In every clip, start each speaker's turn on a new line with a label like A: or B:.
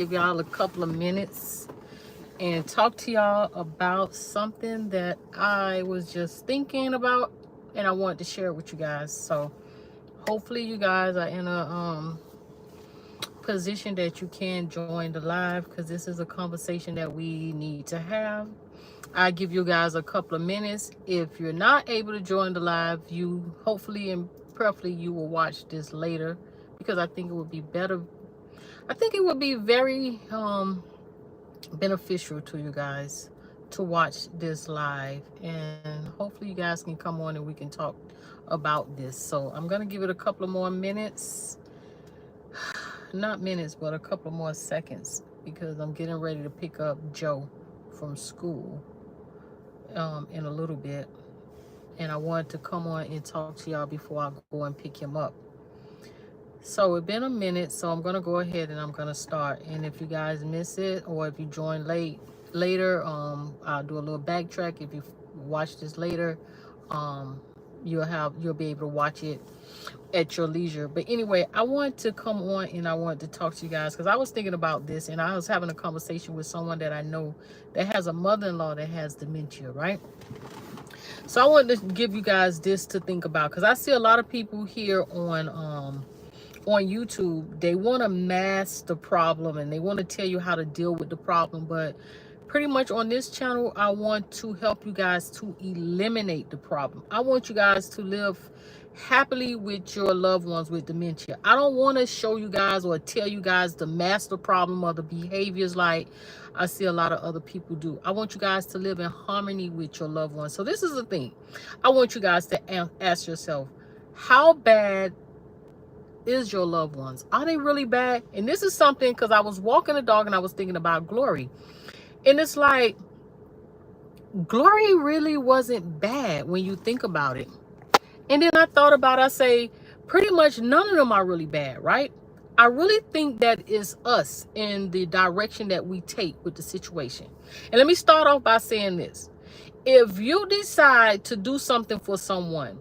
A: give y'all a couple of minutes and talk to y'all about something that I was just thinking about and I wanted to share it with you guys. So hopefully you guys are in a position that you can join the live, because this is a conversation that we need to have. I give you guys a couple of minutes. If you're not able to join the live, you hopefully and preferably you will watch this later, because I think it would be better. I think it would be very beneficial to you guys to watch this live, and hopefully you guys can come on and we can talk about this. So I'm gonna give it a couple of more minutes, not minutes, but a couple more seconds, because I'm getting ready to pick up Joe from school in a little bit, and I wanted to come on and talk to y'all before I go and pick him up. So it's been a minute, so I'm gonna go ahead and I'm gonna start. And if you guys miss it, or if you join later, I'll do a little backtrack. If you watch this later, you'll be able to watch it at your leisure. But anyway, I want to come on and I wanted to talk to you guys because I was thinking about this, and I was having a conversation with someone that I know that has a mother-in-law that has dementia, right? So I wanted to give you guys this to think about, because I see a lot of people here on YouTube. They want to mask the problem and they want to tell you how to deal with the problem, but pretty much on this channel I want to help you guys to eliminate the problem. I want you guys to live happily with your loved ones with dementia. I don't want to show you guys or tell you guys the master problem or the behaviors like I see a lot of other people do. I want you guys to live in harmony with your loved ones. So this is the thing. I want you guys to ask yourself, how bad is your loved ones? Are they really bad? And this is something, because I was walking the dog and I was thinking about Glory, and it's like, Glory really wasn't bad when you think about it. And then I thought about it, I say pretty much none of them are really bad, right? I really think that is us in the direction that we take with the situation. And let me start off by saying this. If you decide to do something for someone,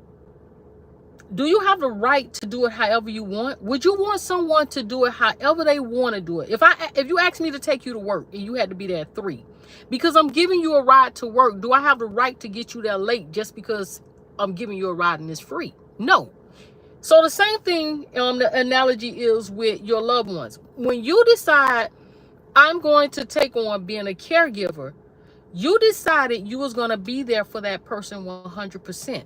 A: do you have the right to do it however you want? Would you want someone to do it however they want to do it? If you asked me to take you to work and you had to be there at 3 because I'm giving you a ride to work, do I have the right to get you there late just because I'm giving you a ride and it's free? No. So the same thing, the analogy is with your loved ones. When you decide, I'm going to take on being a caregiver, you decided you was going to be there for that person 100%.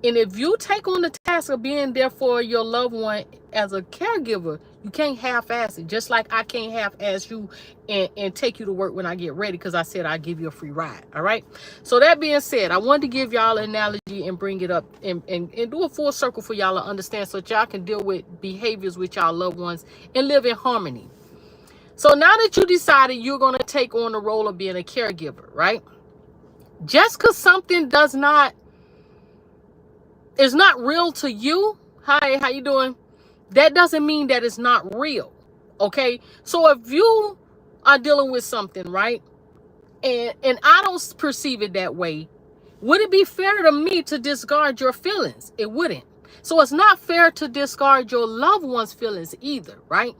A: And if you take on the task of being there for your loved one as a caregiver, you can't half-ass it. Just like I can't half-ass you and take you to work when I get ready, because I said I'd give you a free ride. All right. So that being said, I wanted to give y'all an analogy and bring it up and do a full circle for y'all to understand, so that y'all can deal with behaviors with y'all loved ones and live in harmony. So now that you decided you're going to take on the role of being a caregiver, right? Just because something is not real to you, hi, how you doing? That doesn't mean that it's not real, okay? So if you are dealing with something, right, and I don't perceive it that way, would it be fair to me to discard your feelings? It wouldn't. So it's not fair to discard your loved one's feelings either, right?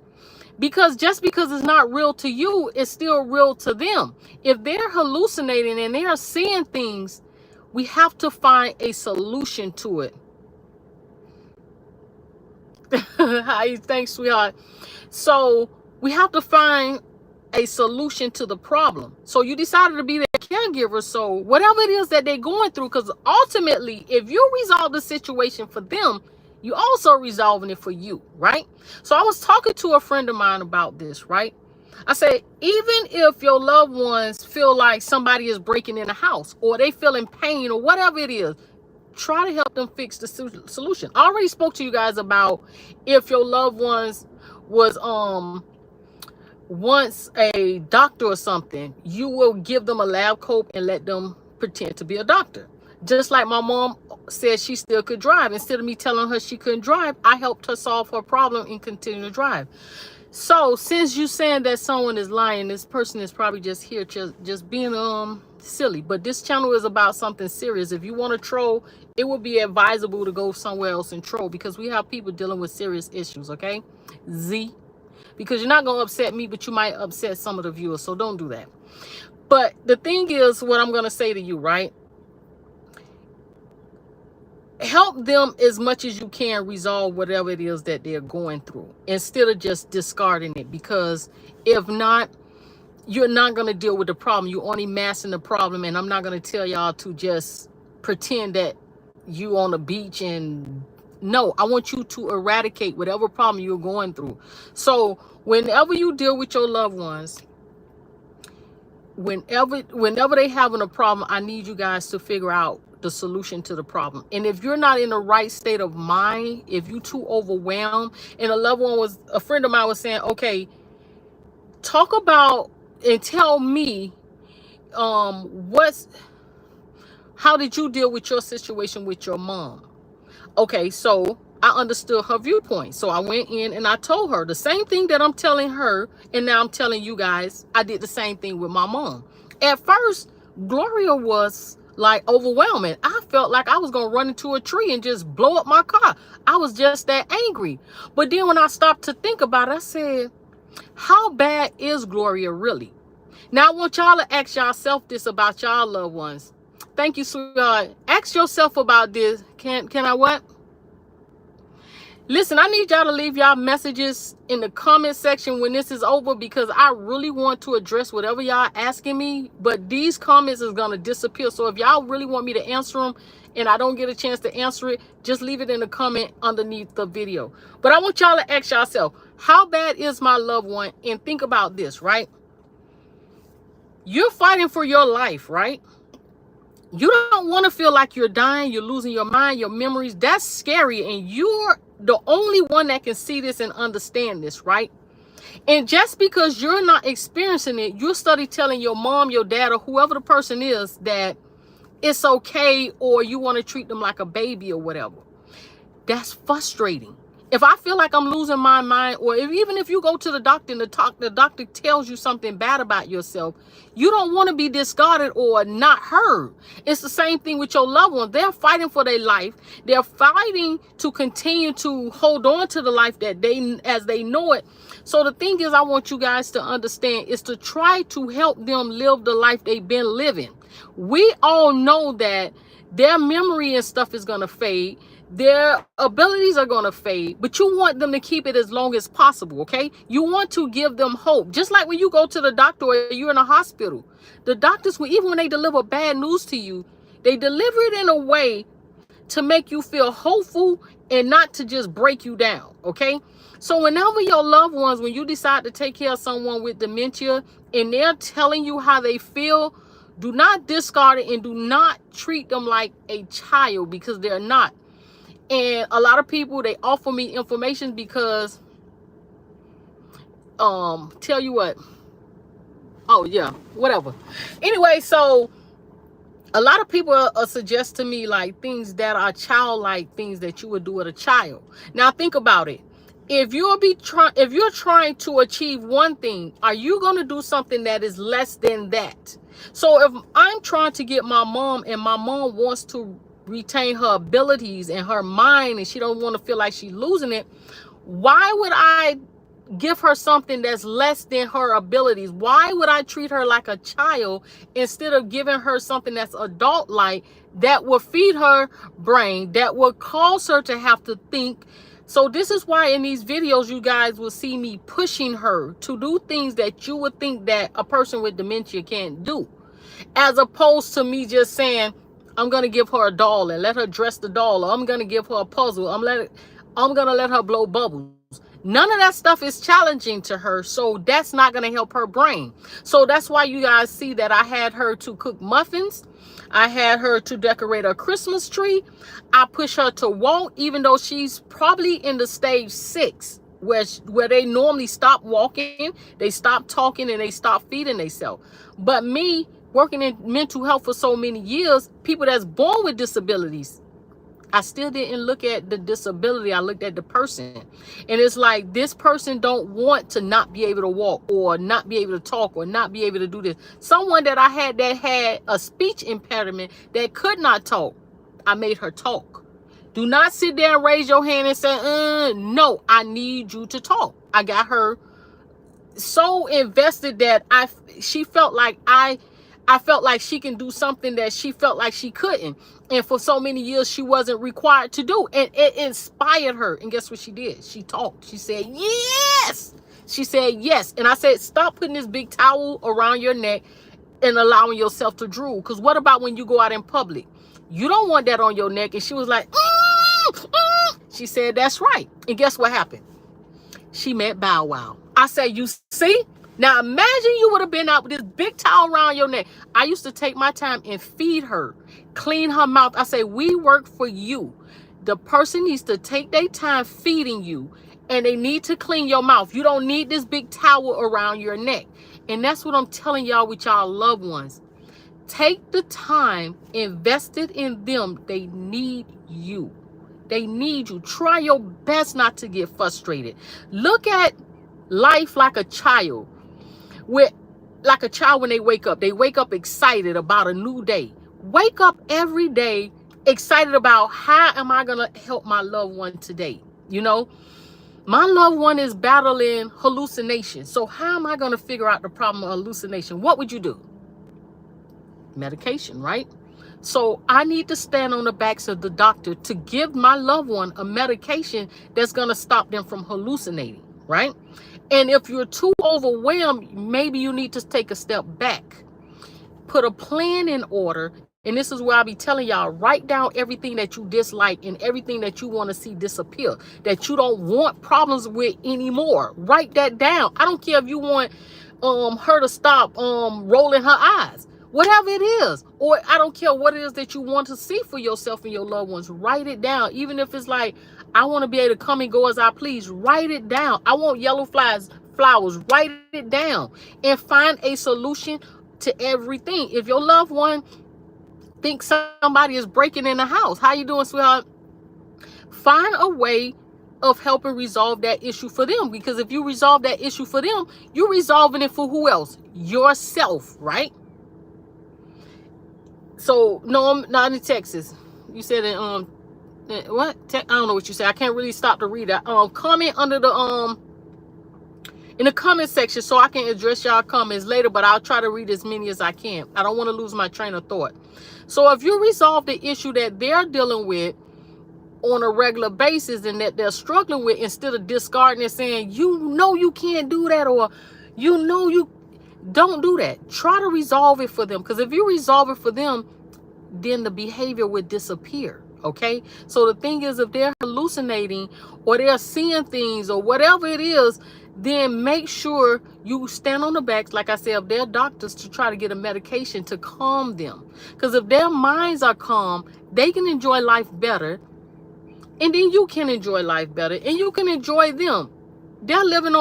A: Because just because it's not real to you, it's still real to them. If they're hallucinating and they're seeing things, we have to find a solution to it. Hi, thanks, sweetheart. So we have to find a solution to the problem. So you decided to be their caregiver. So whatever it is that they're going through, because ultimately, if you resolve the situation for them, you also resolving it for you, right? So I was talking to a friend of mine about this, right? I said, even if your loved ones feel like somebody is breaking in the house, or they feel in pain, or whatever it is, try to help them fix the solution. I already spoke to you guys about if your loved ones was once a doctor or something, you will give them a lab coat and let them pretend to be a doctor. Just like my mom said she still could drive. Instead of me telling her she couldn't drive, I helped her solve her problem and continue to drive. So since you saying that someone is lying, this person is probably just here just being silly. But this channel is about something serious. If you want to troll, it would be advisable to go somewhere else and troll, because we have people dealing with serious issues, okay? Z. because you're not going to upset me, but you might upset some of the viewers. So don't do that. But the thing is, what I'm going to say to you, right? Help them as much as you can resolve whatever it is that they're going through, instead of just discarding it, because if not, you're not going to deal with the problem. You're only masking the problem. And I'm not going to tell y'all to just pretend that you on the beach. And no, I want you to eradicate whatever problem you're going through. So whenever you deal with your loved ones, whenever they having a problem, I need you guys to figure out the solution to the problem. And if you're not in the right state of mind, if you're too overwhelmed, and a friend of mine was saying, okay, talk about and tell me how did you deal with your situation with your mom? Okay, so I understood her viewpoint. So I went in and I told her the same thing that I'm telling her, and now I'm telling you guys. I did the same thing with my mom. At first, Gloria was like overwhelming. I felt like I was gonna run into a tree and just blow up my car. I was just that angry. But then when I stopped to think about it, I said, how bad is Gloria really? Now I want y'all to ask yourself this about y'all loved ones. Thank you, sweetheart. Ask yourself about this. Can I what? Listen, I need y'all to leave y'all messages in the comment section when this is over, because I really want to address whatever y'all asking me, but these comments is going to disappear. So if y'all really want me to answer them and I don't get a chance to answer it, just leave it in the comment underneath the video. But I want y'all to ask yourself, how bad is my loved one? And think about this, right? You're fighting for your life, right? You don't want to feel like you're dying, you're losing your mind, your memories. That's scary. And you're the only one that can see this and understand this, right? And just because you're not experiencing it, you'll study telling your mom, your dad, or whoever the person is that it's okay, or you want to treat them like a baby or whatever. That's frustrating. If I feel like I'm losing my mind, or even if you go to the doctor and the doctor tells you something bad about yourself, you don't want to be discarded or not heard. It's the same thing with your loved ones. They're fighting for their life. They're fighting to continue to hold on to the life that as they know it. So the thing is, I want you guys to understand is to try to help them live the life they've been living. We all know that their memory and stuff is going to fade. Their abilities are going to fade, but you want them to keep it as long as possible, okay? You want to give them hope. Just like when you go to the doctor or you're in a hospital, the doctors, even when they deliver bad news to you, they deliver it in a way to make you feel hopeful and not to just break you down, okay? So whenever your loved ones, when you decide to take care of someone with dementia and they're telling you how they feel, do not discard it and do not treat them like a child, because they're not. And a lot of people, they offer me information because, tell you what, oh yeah, whatever. Anyway, so a lot of people suggest to me like things that are childlike, things that you would do with a child. Now think about it. If you're trying to achieve one thing, are you going to do something that is less than that? So if I'm trying to get my mom and my mom wants to retain her abilities and her mind and she don't want to feel like she's losing it, why would I give her something that's less than her abilities? Why would I treat her like a child instead of giving her something that's adult-like, that will feed her brain, that will cause her to have to think? So this is why in these videos you guys will see me pushing her to do things that you would think that a person with dementia can't do, as opposed to me just saying, I'm going to give her a doll and let her dress the doll, or I'm going to give her a puzzle, I'm going to let her blow bubbles. None of that stuff is challenging to her, so that's not going to help her brain. So that's why you guys see that I had her to cook muffins. I had her to decorate a Christmas tree. I push her to walk, even though she's probably in the stage 6, where they normally stop walking, they stop talking, and they stop feeding themselves. But me, working in mental health for so many years, people that's born with disabilities, I still didn't look at the disability. I looked at the person. And it's like, this person don't want to not be able to walk or not be able to talk or not be able to do this. Someone that I had that had a speech impediment that could not talk, I made her talk. Do not sit there and raise your hand and say, no, I need you to talk. I got her so invested that she felt like I felt like she can do something that she felt like she couldn't. And for so many years, she wasn't required to do. And it inspired her. And guess what she did? She talked. She said, yes. She said, yes. And I said, stop putting this big towel around your neck and allowing yourself to drool. Because what about when you go out in public? You don't want that on your neck. And she was like, She said, that's right. And guess what happened? She met Bow Wow. I said, you see? Now imagine you would have been out with this big towel around your neck. I used to take my time and feed her, clean her mouth. I say, we work for you. The person needs to take their time feeding you, and they need to clean your mouth. You don't need this big towel around your neck. And that's what I'm telling y'all with y'all loved ones. Take the time invested in them. They need you. They need you. Try your best not to get frustrated. Look at life like a child. Like a child when they wake up. They wake up excited about a new day. Wake up every day excited about how am I going to help my loved one today? You know, my loved one is battling hallucination. So how am I going to figure out the problem of hallucination? What would you do? Medication, right? So I need to stand on the backs of the doctor to give my loved one a medication that's going to stop them from hallucinating, right? And if you're too overwhelmed, maybe you need to take a step back. Put a plan in order. And this is where I'll be telling y'all, write down everything that you dislike and everything that you want to see disappear, that you don't want problems with anymore. Write that down. I don't care if you want her to stop rolling her eyes. Whatever it is, or I don't care what it is that you want to see for yourself and your loved ones, write it down. Even if it's like, I want to be able to come and go as I please, write it down. I want yellow flowers, write it down and find a solution to everything. If your loved one thinks somebody is breaking in the house, how you doing, sweetheart? Find a way of helping resolve that issue for them, because if you resolve that issue for them, you're resolving it for who else? Yourself, right? So, no, I'm not in Texas. You said in, what? I don't know what you said. I can't really stop to read that. Comment under the, in the comment section so I can address y'all comments later, but I'll try to read as many as I can. I don't want to lose my train of thought. So if you resolve the issue that they're dealing with on a regular basis and that they're struggling with, instead of discarding and saying, you know you can't do that, or you know you don't do that. Try to resolve it for them, because if you resolve it for them, then the behavior would disappear. Okay, so the thing is, if they're hallucinating or they're seeing things or whatever it is, then make sure you stand on the backs, like I said, of their doctors to try to get a medication to calm them. Because if their minds are calm, they can enjoy life better, and then you can enjoy life better, and you can enjoy them. They're living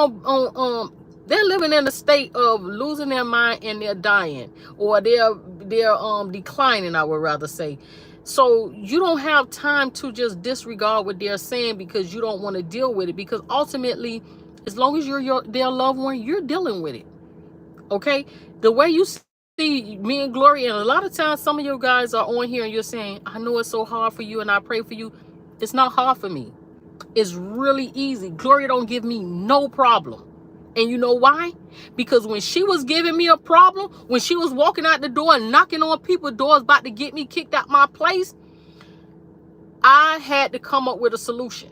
A: they're living in a state of losing their mind, and they're dying, or they're declining, I would rather say. So you don't have time to just disregard what they're saying because you don't want to deal with it, because ultimately, as long as you're their loved one, you're dealing with it. Okay? The way you see me and Gloria, and a lot of times some of you guys are on here and you're saying, I know it's so hard for you and I pray for you. It's not hard for me. It's really easy. Gloria don't give me no problem. And you know why? Because when she was giving me a problem, when she was walking out the door and knocking on people's doors about to get me kicked out my place, I had to come up with a solution.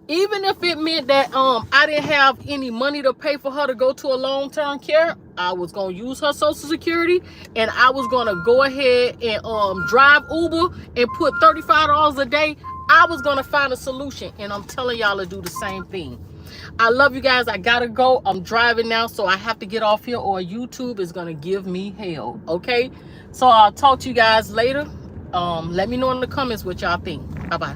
A: Even if it meant that I didn't have any money to pay for her to go to a long-term care, I was going to use her Social Security, and I was going to go ahead and drive Uber and put $35 a day. I was going to find a solution, and I'm telling y'all to do the same thing. I love you guys. I gotta go. I'm driving now, so I have to get off here or YouTube is gonna give me hell. Okay, so I'll talk to you guys later. Let me know in the comments what y'all think. Bye bye.